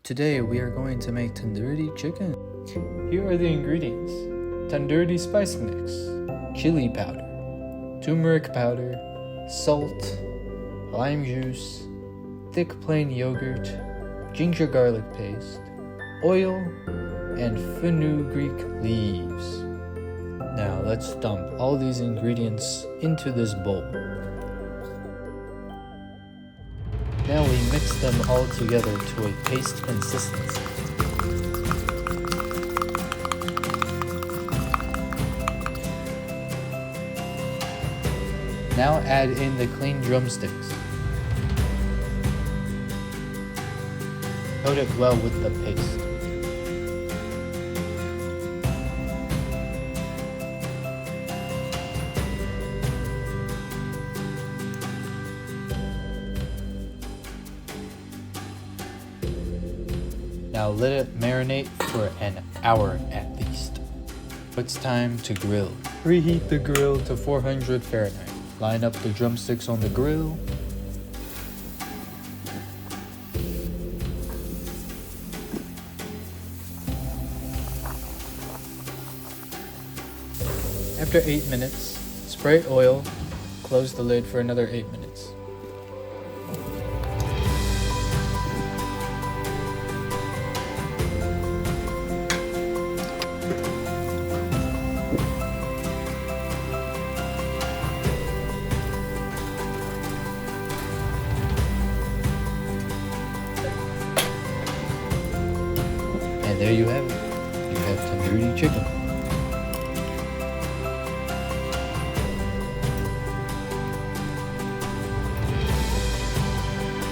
Today we are going to make tandoori chicken. Here are the ingredients: tandoori spice mix, Chili powder, turmeric powder, salt, lime juice, thick plain yogurt, ginger garlic paste, oil, and fenugreek leaves. Now let's dump all these ingredients into this bowl. Now we mix them all together to a paste consistency. Now add in the cleaned drumsticks. Coat it well with the paste. Now let it marinate for an hour at least. It's time to grill. Preheat the grill to 400 Fahrenheit. Line up the drumsticks on the grill. After 8 minutes, spray oil. Close the lid for another 8 minutes. And there you have it. You have tandoori chicken.